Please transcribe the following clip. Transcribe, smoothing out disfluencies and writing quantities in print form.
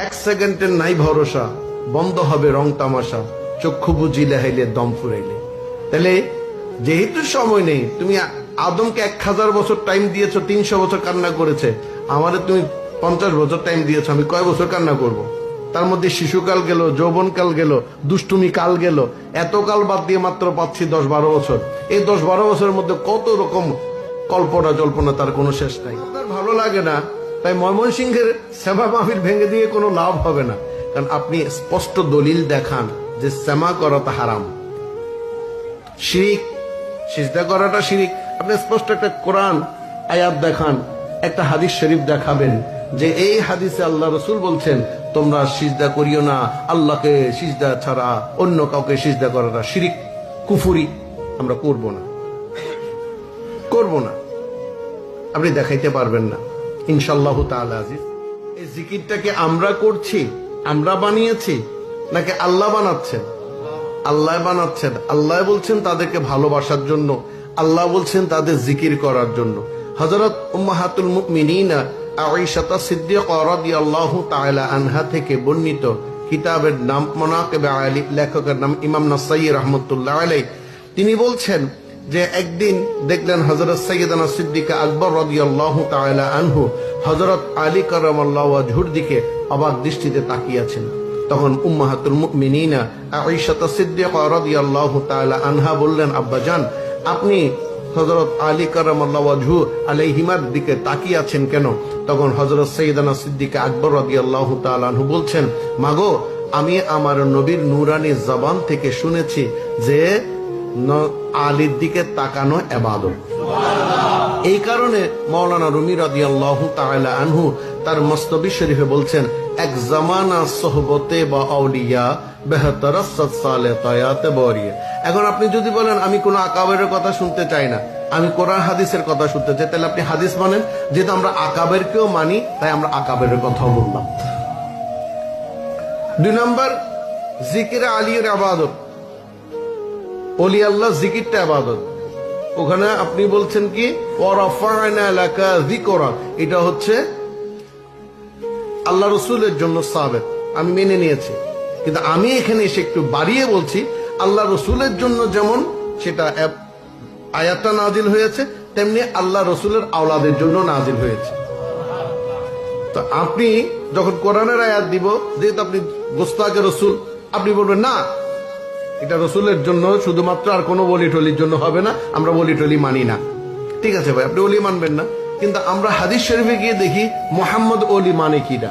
এক সেকেন্ডের নাই ভরসা, বন্ধ হবে রং তামাশা, চক্ষু বুঝিলে হাইলে দম ফুরাইলে। তাহলে যেহেতু সময় নেই, তুমি আদমকে 1000 বছর টাইম দিয়েছো, 300 বছর কান্না করেছে, আমারে তুমি 50 বছর টাইম দিয়েছো, আমি কয় বছর কান্না করব? তার মধ্যে শিশুকাল গেল, যৌবনকাল গেল, দুষ্টুমি কাল গেল, এত কাল বাদ দিয়ে মাত্র পাচ্ছি 10-12 বছর। এই 10-12 বছরের মধ্যে কত রকম কল্পনা জল্পনা, তার কোনো শেষ নাই। আপনার ভালো লাগে না, তাই ময়মনসিংহের সেবা মাহফিল ভেঙে দিয়ে কোনো লাভ হবে না, কারণ আপনি স্পষ্ট দলিল দেখান যে সেমা করাটা হারাম, শিরিক, সিজদা করাটা শিরিক। আপনি স্পষ্ট একটা কোরআন আয়াত দেখান, একটা হাদিস শরীফ দেখাবেন যে এই হাদিসে আল্লাহ রসুল বলছেন তোমরা সিজদা করিও না, আল্লাহকে সিজদা ছাড়া অন্য কাউকে সিজদা করাটা শিরিক, কুফুরি। আমরা করব না। আপনি দেখাইতে পারবেন না ইনশাআল্লাহু তাআলা আজিজ। এই জিকিরটাকে আমরা করছি, আমরা বানিয়েছি, নাকি আল্লাহ বানাচ্ছেন? আল্লাহ বানাচ্ছেন। আল্লাহ বলছেন তাদেরকে ভালোবাসার জন্য, আল্লাহ বলছেন তাদের জিকির করার জন্য। হযরত উম্মাহাতুল মুমিনিনা আয়েশা সিদ্দিকা রাদিয়াল্লাহু তাআলা আনহা থেকে বর্ণিত, কিতাবের নাম মানাকিবে আলী, লেখকের নাম ইমাম নাসাই রাহমাতুল্লাহ আলাইহি। তিনি বলছেন যে একদিন দেখলেন হযরত সাইয়্যিদানা সিদ্দিকা আকবর রাদিয়াল্লাহু তাআলা আনহু হযরত আলী কারামাল্লাহু ওয়াজহুর দিকে অবাক দৃষ্টিতে তাকিয়ে আছেন। তখন উম্মাহাতুল মুমিনিনা আয়েশা সিদ্দিকা রাদিয়াল্লাহু তাআলা আনহা বললেন, আব্বাজান, আপনি হযরত আলী কারামাল্লাহু ওয়াজহু আলাইহিমার দিকে তাকিয়ে আছেন কেন? তখন হযরত সাইয়্যিদানা সিদ্দিকা আকবর রাদিয়াল্লাহু তাআলা আনহু বলছেন, মাগো, আমি আমার নবীর নূরানী জবান থেকে শুনেছি যে আলীর দিকে তাকানো ইবাদত। এই কারণে মাওলানা রুমি রাদিয়াল্লাহু তাআলা আনহু তার মস্তবি শরীফে বলছেন, এক জামানা সোহবতে বা আউলিয়া বেহতর সালেহাত বরিয়া। এখন আপনি যদি বলেন আমি কোন আকাবেরের কথা শুনতে চাই না, আমি কোরআন হাদিসের কথা শুনতে চাই, তাহলে আপনি হাদিস মানেন। যেহেতু আমরা আকাবেরকেও মানি, তাই আমরা আকাবেরের কথা বললাম। 2 নম্বর, জিকিরে আলীর ইবাদত। ওলি আল্লাহ জিকিরটা ইবাদত। ওখানে আপনি বলছেন কি ওয়ারাফা'না লাকা যিকরা, এটা হচ্ছে আল্লাহ রসুলের জন্য সাবেত, আমি মেনে নিয়েছি। কিন্তু আমি এখানে এসে একটু বাড়িয়ে বলছি, আল্লাহ রসুলের জন্য যেমন সেটা আয়াতটা নাজিল হয়েছে, তেমনি আল্লাহ রসুলের আওলাদের জন্য নাজিল হয়েছে। তো আপনি যখন কোরআনের আয়াত দিব, যেহেতু আপনি গোস্তাকে রসুল, আপনি বলবেন না এটা রসুলের জন্য শুধুমাত্র, আর কোনো বলি টলির জন্য হবে না, আমরা বলি টলি মানি না। ঠিক আছে ভাই, আপনি ওলি মানবেন না, কিন্তু আমরা হাদিস শরীফে গিয়ে দেখি মোহাম্মদ ওলি মানে কিনা।